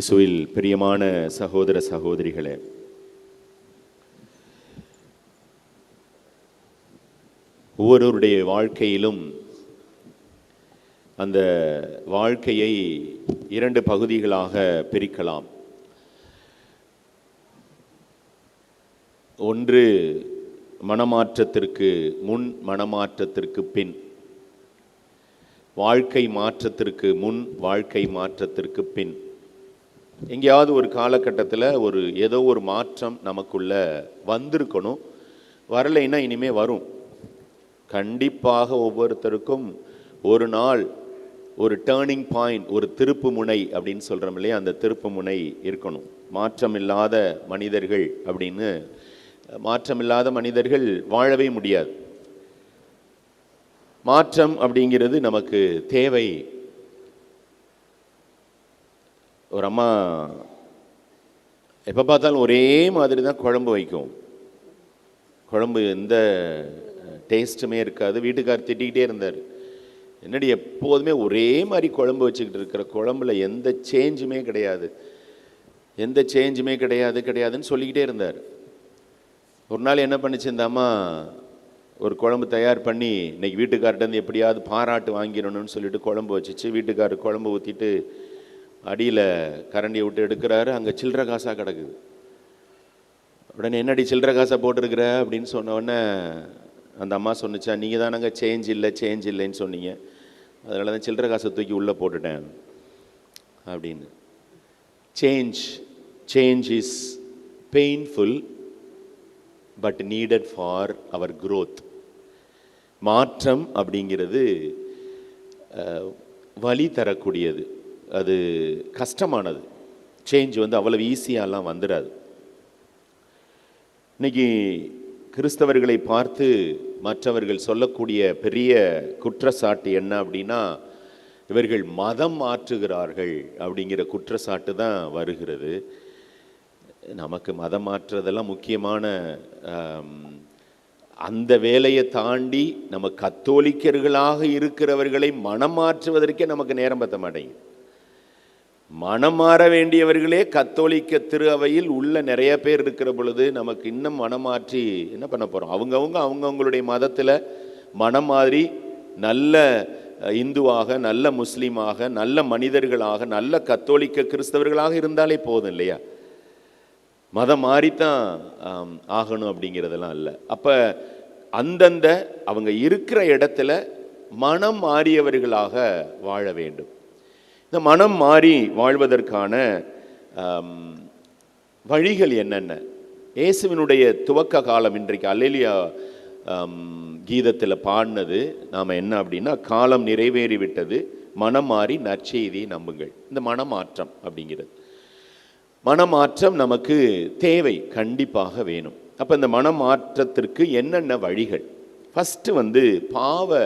கிறிஸ்துவில் பிரியமான சகோதர சகோதரிகளே, ஒவ்வொருவருடைய வாழ்க்கையிலும் அந்த வாழ்க்கையை இரண்டு பகுதிகளாக பிரிக்கலாம். ஒன்று மனமாற்றத்திற்கு முன், மனமாற்றத்திற்கு பின். வாழ்க்கை மாற்றத்திற்கு முன், வாழ்க்கை மாற்றத்திற்கு பின். எங்கேயாவது ஒரு காலகட்டத்தில் ஏதோ ஒரு மாற்றம் நமக்குள்ள வந்திருக்கணும். வரலைன்னா இனிமே வரும். கண்டிப்பாக ஒவ்வொருத்தருக்கும் ஒரு நாள் ஒரு டேர்னிங் பாயிண்ட், ஒரு திருப்பு முனை அப்படின்னு சொல்கிறோம் இல்லையா, அந்த திருப்பு முனை இருக்கணும். மாற்றமில்லாத மனிதர்கள் அப்படின்னு, மாற்றமில்லாத மனிதர்கள் வாழவே முடியாது. மாற்றம் அப்படிங்கிறது நமக்கு தேவை. ஒரு அம்மா எப்போ பார்த்தாலும் ஒரே மாதிரி தான் குழம்பு வைக்கும். குழம்பு எந்த டேஸ்ட்டுமே இருக்காது. வீட்டுக்கார் திட்டிக்கிட்டே இருந்தார், என்னடி எப்போதுமே ஒரே மாதிரி குழம்பு வச்சுக்கிட்டு இருக்கிற, குழம்புல எந்த சேஞ்சுமே கிடையாது, எந்த சேஞ்சுமே கிடையாதுன்னு சொல்லிக்கிட்டே இருந்தார். ஒரு நாள் என்ன பண்ணிச்சு இந்த அம்மா, ஒரு குழம்பு தயார் பண்ணி இன்னைக்கு வீட்டுக்கார்ட்டேருந்து எப்படியாவது பாராட்டு வாங்கிடணும்னு சொல்லிட்டு குழம்பு வச்சிச்சு. வீட்டுக்காரர் குழம்பு ஊற்றிட்டு அடியில் கரண்டியை விட்டு எடுக்கிறாரு, அங்கே சில்லற காசாக கிடக்குது. உடனே என்னடி சில்லற காசாக போட்டிருக்கிற அப்படின்னு சொன்ன உடனே அந்த அம்மா சொன்னிச்சா, நீங்கள் தானங்க சேஞ்ச் இல்லைன்னு சொன்னீங்க, அதனால தான் சில்லற காசை தூக்கி உள்ளே போட்டுட்டேன் அப்படின்னு. Change is painful but needed for our growth. மாற்றம் அப்படிங்கிறது வலி தரக்கூடியது, அது கஷ்டமானது. சேஞ்ச் அவ்வளவு ஈஸியாலாம் வந்துடாது. இன்னைக்கு கிறிஸ்தவர்களை பார்த்து மற்றவர்கள் சொல்லக்கூடிய பெரிய குற்றச்சாட்டு என்ன அப்படின்னா, இவர்கள் மதம் மாற்றுகிறார்கள் அப்படிங்கிற குற்றச்சாட்டு தான் வருகிறது. நமக்கு மதம் மாற்றுறதெல்லாம் முக்கியமான அந்த வேலையை தாண்டி நம்ம கத்தோலிக்கர்களாக இருக்கிறவர்களை மனம் மாற்றுவதற்கே நமக்கு நேரம் பத்த மாட்டேங்குது. மனம் மாற வேண்டியவர்களே கத்தோலிக்க திரு அவையில் உள்ள நிறைய பேர் இருக்கிற பொழுது நமக்கு இன்னும் மனம் மாற்றி என்ன பண்ண போகிறோம்? அவங்கவுங்களுடைய மதத்தில் மனம் மாறி நல்ல இந்துவாக, நல்ல முஸ்லீமாக, நல்ல மனிதர்களாக, நல்ல கத்தோலிக்க கிறிஸ்தவர்களாக இருந்தாலே போதும் இல்லையா? மதம் மாறித்தான் ஆகணும் அப்படிங்கிறதெல்லாம் இல்லை. அப்போ அந்தந்த அவங்க இருக்கிற இடத்துல மனம் மாறியவர்களாக வாழ வேண்டும். இந்த மனம் மாறி வாழ்வதற்கான வழிகள் என்னென்ன? இயேசுவினுடைய துவக்க காலம் இன்றைக்கு அல்லேலூயா கீதத்தில் பாடினது நாம் என்ன அப்படின்னா, காலம் நிறைவேறிவிட்டது, மனம் மாறி நற்செய்தியை நம்புங்கள். இந்த மனமாற்றம் அப்படிங்கிறது, மனமாற்றம் நமக்கு தேவை, கண்டிப்பாக வேணும். அப்போ இந்த மனமாற்றத்திற்கு என்னென்ன வழிகள்? ஃபஸ்ட்டு பாவ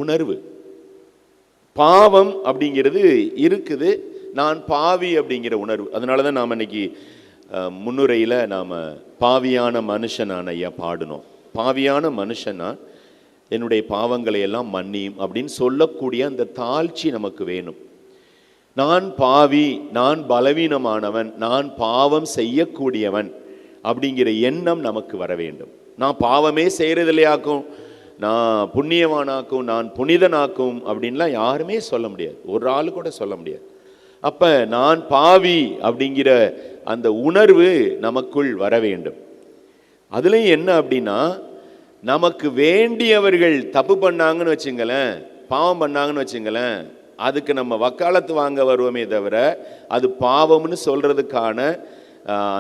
உணர்வு. பாவம் அப்படிங்கிறது இருக்குது, நான் பாவி அப்படிங்கிற உணர்வு. அதனால தான் நாம் இன்னைக்கு முன்னுரையில் நாம் பாவியான மனுஷனான ஐயா பாடினோம். பாவியான மனுஷனா என்னுடைய பாவங்களை எல்லாம் மன்னியும் அப்படின்னு சொல்லக்கூடிய அந்த தாழ்ச்சி நமக்கு வேணும். நான் பாவி, நான் பலவீனமானவன், நான் பாவம் செய்யக்கூடியவன் அப்படிங்கிற எண்ணம் நமக்கு வர வேண்டும். நான் பாவமே செய்கிறதில்லையாக்கும், நான் புண்ணியவானாக்கும், நான் புனிதனாக்கும் அப்படின்லாம் யாருமே சொல்ல முடியாது, ஒரு ஆள் கூட சொல்ல முடியாது. அப்போ நான் பாவி அப்படிங்கிற அந்த உணர்வு நமக்குள் வர வேண்டும். அதுலேயும் என்ன அப்படின்னா, நமக்கு வேண்டியவர்கள் தப்பு பண்ணாங்கன்னு வச்சுங்களேன், பாவம் பண்ணாங்கன்னு வச்சுங்களேன், அதுக்கு நம்ம வக்காலத்து வாங்க வருவோமே தவிர அது பாவம்னு சொல்றதுக்கான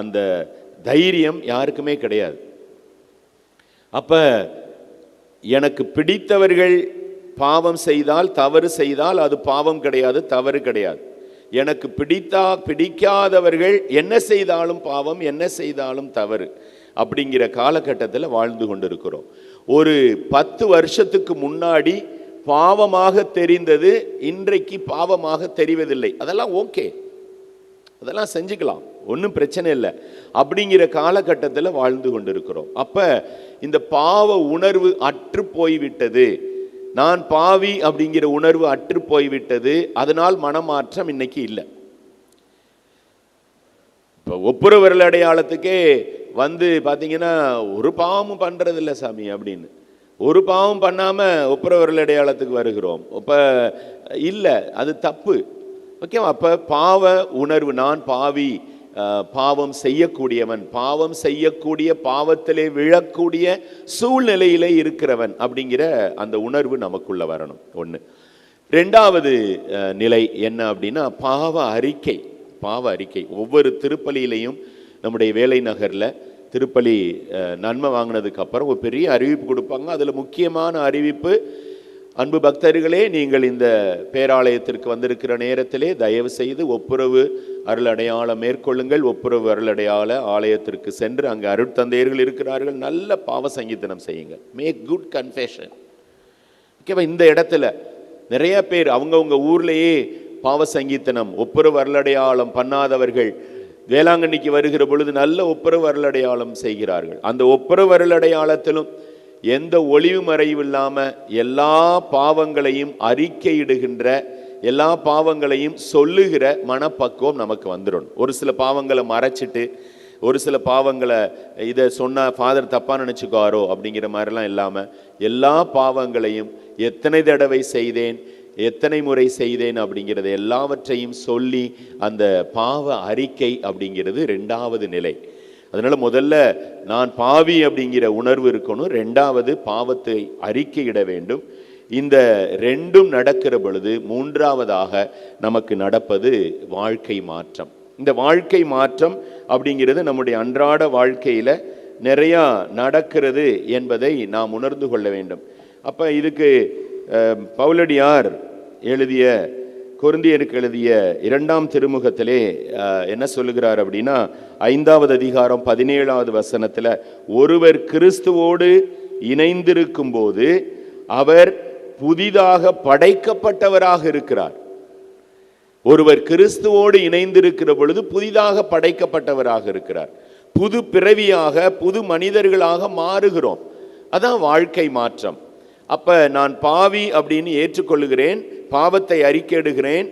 அந்த தைரியம் யாருக்குமே கிடையாது. அப்ப எனக்கு பிடித்தவர்கள் பாவம் செய்தால், தவறு செய்தால் அது பாவம் கிடையாது, தவறு கிடையாது. எனக்கு பிடிக்காதவர்கள் என்ன செய்தாலும் பாவம், என்ன செய்தாலும் தவறு அப்படிங்கிற காலகட்டத்தில் வாழ்ந்து கொண்டிருக்கிறோம். ஒரு 10 வருஷத்துக்கு முன்னாடி பாவமாக தெரிந்தது இன்றைக்கு பாவமாக தெரிவதில்லை. அதெல்லாம் ஓகே, அதெல்லாம் செஞ்சுக்கலாம், ஒன்றும் பிரச்சனை இல்லை அப்படிங்கிற காலகட்டத்தில் வாழ்ந்து கொண்டிருக்கிறோம். அப்போ இந்த பாவ உணர்வு அற்று போய்விட்டது, நான் பாவி அப்படிங்கிற உணர்வு அற்று போய்விட்டது. அதனால் மனமாற்றம் இன்னைக்கு இல்லை. இப்போ ஒப்புரவு விரல் அடையாளத்துக்கே வந்து பார்த்தீங்கன்னா ஒரு பாவமும் பண்ணுறதில்ல சாமி அப்படின்னு, ஒரு பாவம் பண்ணாமல் ஒப்புரவு விரல் அடையாளத்துக்கு வருகிறோம். இப்போ இல்லை, அது தப்பு. ஓகேவா? அப்போ பாவ உணர்வு, நான் பாவி, பாவம் செய்யக்கூடியவன், பாவம் செய்யக்கூடிய பாவத்திலே விழக்கூடிய சூழ்நிலையிலே இருக்கிறவன் அப்படிங்கிற அந்த உணர்வு நமக்குள்ள வரணும். ஒன்று. ரெண்டாவது நிலை என்ன அப்படின்னா பாவ அறிக்கை. பாவ அறிக்கை ஒவ்வொரு திருப்பலியிலையும் நம்முடைய வேலை நகரில் திருப்பலி நன்மை வாங்கினதுக்கு அப்புறம் ஒரு பெரிய அறிவிப்பு கொடுப்பாங்க. அதில் முக்கியமான அறிவிப்பு, அன்பு பக்தர்களே, நீங்கள் இந்த பேராலயத்திற்கு வந்திருக்கிற நேரத்திலே தயவு செய்து ஒப்புரவு அருள் அடையாளம் மேற்கொள்ளுங்கள். ஒப்புரவு அருள் அடையாள ஆலயத்திற்கு சென்று அங்கே அருட்தந்தையர்கள் இருக்கிறார்கள், நல்ல பாவ சங்கீதனம் செய்யுங்கள், மேக் குட் கன்ஃபெஷன். ஓகேவா? இந்த இடத்துல நிறைய பேர் அவங்கவுங்க ஊர்லேயே பாவ சங்கீதனம் ஒப்புரவு அருளடையாளம் பண்ணாதவர்கள் வேளாங்கண்ணிக்கு வருகிற பொழுது நல்ல ஒப்புரவு அருளடையாளம் செய்கிறார்கள். அந்த ஒப்புரவு அருளடையாளத்திலும் எந்த ஒளிவு மறைவு இல்லாமல் எல்லா பாவங்களையும் அறிக்கையிடுகின்ற, எல்லா பாவங்களையும் சொல்லுகிற மனப்பக்குவம் நமக்கு வந்துடும். ஒரு சில பாவங்களை மறைச்சிட்டு, ஒரு சில பாவங்களை இதை சொன்னால் ஃபாதர் தப்பாக நினச்சிக்குவாரோ அப்படிங்கிற மாதிரிலாம் இல்லாமல் எல்லா பாவங்களையும் எத்தனை தடவை செய்தேன், எத்தனை முறை செய்தேன் அப்படிங்கிறது எல்லாவற்றையும் சொல்லி அந்த பாவ அறிக்கை அப்படிங்கிறது ரெண்டாவது நிலை. அதனால முதல்ல நான் பாவி அப்படிங்கிற உணர்வு இருக்கணும், ரெண்டாவது பாவத்தை அறிக்கையிட வேண்டும். இந்த ரெண்டும் நடக்கிற பொழுது மூன்றாவதாக நமக்கு நடப்பது வாழ்க்கை மாற்றம். இந்த வாழ்க்கை மாற்றம் அப்படிங்கிறது நம்முடைய அன்றாட வாழ்க்கையில் நிறையா நடக்கிறது என்பதை நாம் உணர்ந்து கொள்ள வேண்டும். அப்போ இதுக்கு பவுலடியார் எழுதிய கொரிந்தியருக்கு எழுதிய 2ஆம் திருமுகத்திலே என்ன சொல்லுகிறார் அப்படின்னா 5வது அதிகாரம் 17வது வசனத்தில், ஒருவர் கிறிஸ்துவோடு இணைந்திருக்கும் போது அவர் புதிதாக படைக்கப்பட்டவராக இருக்கிறார். ஒருவர் கிறிஸ்துவோடு இணைந்திருக்கிற பொழுது புதிதாக படைக்கப்பட்டவராக இருக்கிறார். புது பிறவியாக, புது மனிதர்களாக மாறுகிறோம். அதான் வாழ்க்கை மாற்றம். அப்ப நான் பாவி அப்படின்னு ஏற்றுக்கொள்ளுகிறேன், பாவத்தை அறிக்கையிடுகிறேன்.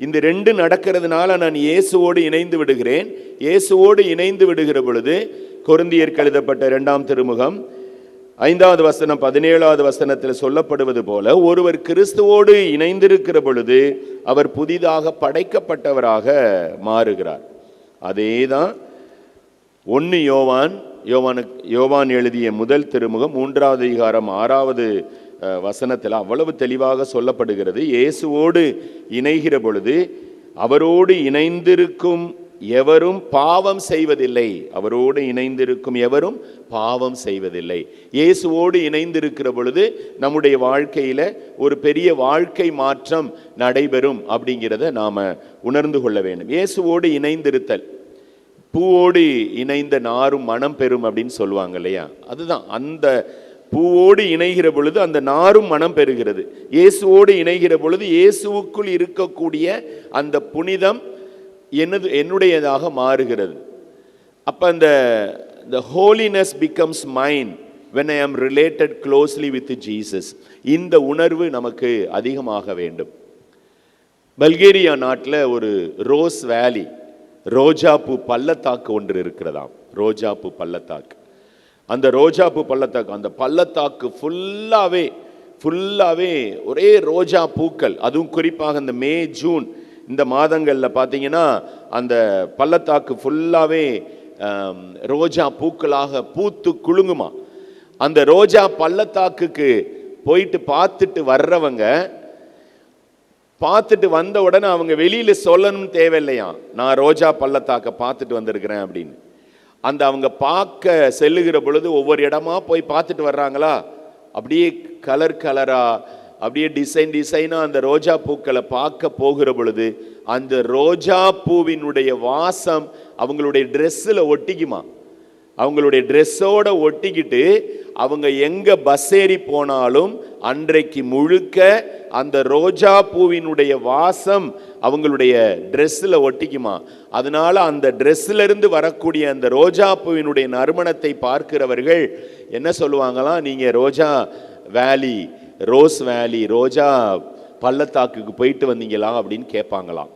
இந்த ரெண்டு நடக்கிறதுனால நான் இயேசுவோடு இணைந்து விடுகிறேன். இயேசுவோடு இணைந்து விடுகிற பொழுது கொரிந்தியருக்கு எழுதப்பட்ட 2ஆம் திருமுகம் 5வது வசனம் 17வது வசனத்தில் சொல்லப்படுவது போல, ஒருவர் கிறிஸ்துவோடு இணைந்திருக்கிற பொழுது அவர் புதிதாக படைக்கப்பட்டவராக மாறுகிறார். அதேதான் 1 யோவான் எழுதிய முதல் திருமுகம் 3வது அதிகாரம் 6வது வசனத்தில் அவ்வளவு தெளிவாக சொல்லப்படுகிறது. இயேசுவோடு இணைகிற பொழுது அவரோடு இணைந்திருக்கும் எவரும் பாவம் செய்வதில்லை. அவரோடு இணைந்திருக்கும் எவரும் பாவம் செய்வதில்லை. இயேசுவோடு இணைந்திருக்கிற பொழுது நம்முடைய வாழ்க்கையில் ஒரு பெரிய வாழ்க்கை மாற்றம் நடைபெறும் அப்படிங்கிறத நாம் உணர்ந்து கொள்ள வேண்டும். இயேசுவோடு இணைந்திருத்தல், பூவோடு இணைந்த நாரும் மனம் பெறும் அப்படின்னு சொல்லுவாங்க இல்லையா? அதுதான், அந்த பூவோடு இணைகிற பொழுது அந்த நாரும் மனம் பெறுகிறது. இயேசுவோடு இணைகிற பொழுது இயேசுவுக்குள் இருக்கக்கூடிய அந்த புனிதம் என்னுடையதாக மாறுகிறது. அப்போ அந்த holiness becomes mine when I am related closely with Jesus. இந்த உணர்வு நமக்கு அதிகமாக வேண்டும். பல்கேரியா நாட்டில் ஒரு ரோஸ் வேலி, ரோஜாப்பூ பள்ளத்தாக்கு ஒன்று இருக்கிறதாம். ரோஜாப்பூ பள்ளத்தாக்கு. அந்த ரோஜாப்பூ பள்ளத்தாக்கு, அந்த பள்ளத்தாக்கு ஃபுல்லாகவே ஒரே ரோஜா பூக்கள். அதுவும் குறிப்பாக இந்த மே ஜூன் இந்த மாதங்களில் பார்த்தீங்கன்னா அந்த பள்ளத்தாக்கு ஃபுல்லாகவே ரோஜா பூக்களாக பூத்து குலுங்குமா. அந்த ரோஜா பள்ளத்தாக்குக்கு போயிட்டு பார்த்துட்டு வர்றவங்க பார்த்துட்டு வந்த உடனே அவங்க வெளியில் சொல்லணும்னு தேவையில்லையா, நான் ரோஜா பள்ளத்தாக்கை பார்த்துட்டு வந்திருக்கிறேன் அப்படின்னு. அந்த அவங்க பார்க்க செல்லுகிற பொழுது ஒவ்வொரு இடமா போய் பார்த்துட்டு வர்றாங்களா, அப்படியே கலரா அப்படியே டிசைனாக அந்த ரோஜா பூக்களை பார்க்க போகிற பொழுது அந்த ரோஜா பூவினுடைய வாசம் அவங்களுடைய ட்ரெஸ்ஸில் ஒட்டிக்குமா. அவங்களுடைய ட்ரெஸ்ஸோட ஒட்டிக்கிட்டு அவங்க எங்கே பஸ் ஏறி போனாலும் அன்றைக்கு முழுக்க அந்த ரோஜா பூவினுடைய வாசம் அவங்களுடைய ட்ரெஸ்ஸில் ஒட்டிக்குமா. அதனால அந்த ட்ரெஸ்ஸிலிருந்து வரக்கூடிய அந்த ரோஜா பூவினுடைய நறுமணத்தை பார்க்கிறவர்கள் என்ன சொல்லுவாங்களாம், நீங்கள் ரோஸ் வேலி ரோஜா பள்ளத்தாக்குக்கு போயிட்டு வந்தீங்களா அப்படின்னு கேட்பாங்களாம்.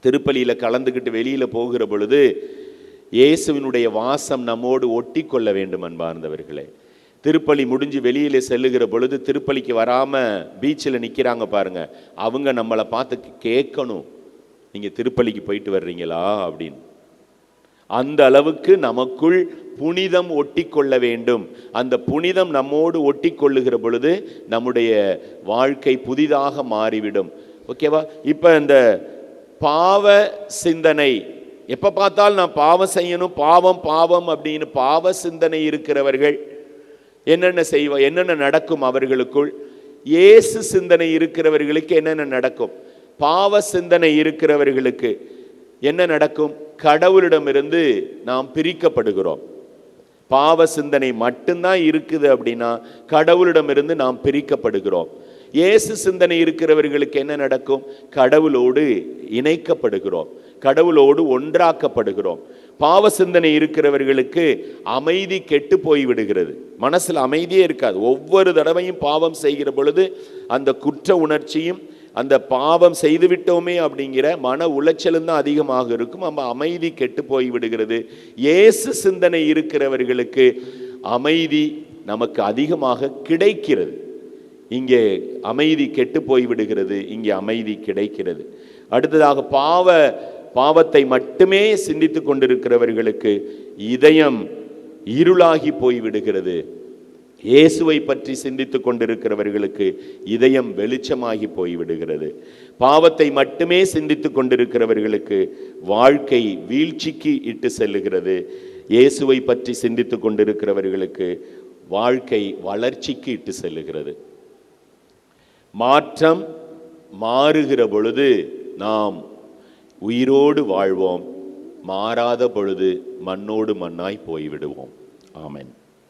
திருப்பலியில் கலந்துக்கிட்டு வெளியில் போகிற பொழுது இயேசுவினுடைய வாசம் நம்மோடு ஒட்டி கொள்ள வேண்டும் அன்பார்ந்தவர்களே. திருப்பலி முடிஞ்சு வெளியில் செல்லுகிற பொழுது திருப்பலிக்கு வராமல் பீச்சில் நிற்கிறாங்க பாருங்க, அவங்க நம்மளை பார்த்து கேட்கணும், நீங்கள் திருப்பலிக்கு போயிட்டு வர்றீங்களா அப்படின்னு. அந்த அளவுக்கு நமக்குள் புனிதம் ஒட்டி கொள்ள வேண்டும். அந்த புனிதம் நம்மோடு ஒட்டி கொள்ளுகிற பொழுது நம்முடைய வாழ்க்கை புதிதாக மாறிவிடும். ஓகேவா? இப்போ இந்த பாவ சிந்தனை, எப்போ பார்த்தாலும் நான் பாவம் செய்யணும், பாவம் பாவம் அப்படின்னு பாவ சிந்தனை இருக்கிறவர்கள் என்னென்ன நடக்கும் அவர்களுக்குள்? இயேசு சிந்தனை இருக்கிறவர்களுக்கு என்னென்ன நடக்கும்? பாவ சிந்தனை இருக்கிறவர்களுக்கு என்ன நடக்கும்? கடவுளிடமிருந்து நாம் பிரிக்கப்படுகிறோம். பாவ சிந்தனை மட்டும்தான் இருக்குது அப்படின்னா கடவுளிடமிருந்து நாம் பிரிக்கப்படுகிறோம். இயேசு சிந்தனை இருக்கிறவர்களுக்கு என்ன நடக்கும்? கடவுளோடு இணைக்கப்படுகிறோம், கடவுளோடு ஒன்றாக்கப்படுகிறோம். பாவ சிந்தனை இருக்கிறவர்களுக்கு அமைதி கெட்டு போய்விடுகிறது, மனசில் அமைதியே இருக்காது. ஒவ்வொரு தடவையும் பாவம் செய்கிற பொழுது அந்த குற்ற உணர்ச்சியும் அந்த பாவம் செய்துவிட்டோமே அப்படிங்கிற மன உளைச்சலும் தான் அதிகமாக இருக்கும். நம்ம அமைதி கெட்டு போய்விடுகிறது. இயேசு சிந்தனை இருக்கிறவர்களுக்கு அமைதி நமக்கு அதிகமாக கிடைக்கிறது. இங்கே அமைதி கெட்டு போய்விடுகிறது, இங்கே அமைதி கிடைக்கிறது. அடுத்ததாக பாவத்தை மட்டுமே சிந்தித்து கொண்டிருக்கிறவர்களுக்கு இதயம் இருளாகி போய்விடுகிறது. இயேசுவை பற்றி சிந்தித்து கொண்டிருக்கிறவர்களுக்கு இதயம் வெளிச்சமாகி போய்விடுகிறது. பாவத்தை மட்டுமே சிந்தித்து கொண்டிருக்கிறவர்களுக்கு வாழ்க்கை வீழ்ச்சிக்கு இட்டு செல்லுகிறது. இயேசுவை பற்றி சிந்தித்து கொண்டிருக்கிறவர்களுக்கு வாழ்க்கை வளர்ச்சிக்கு இட்டு செல்லுகிறது. மாற்றம் மாறுகிற பொழுது நாம் உயிரோடு வாழ்வோம், மாறாத பொழுது மண்ணோடு மண்ணாய் போய்விடுவோம். ஆமென்.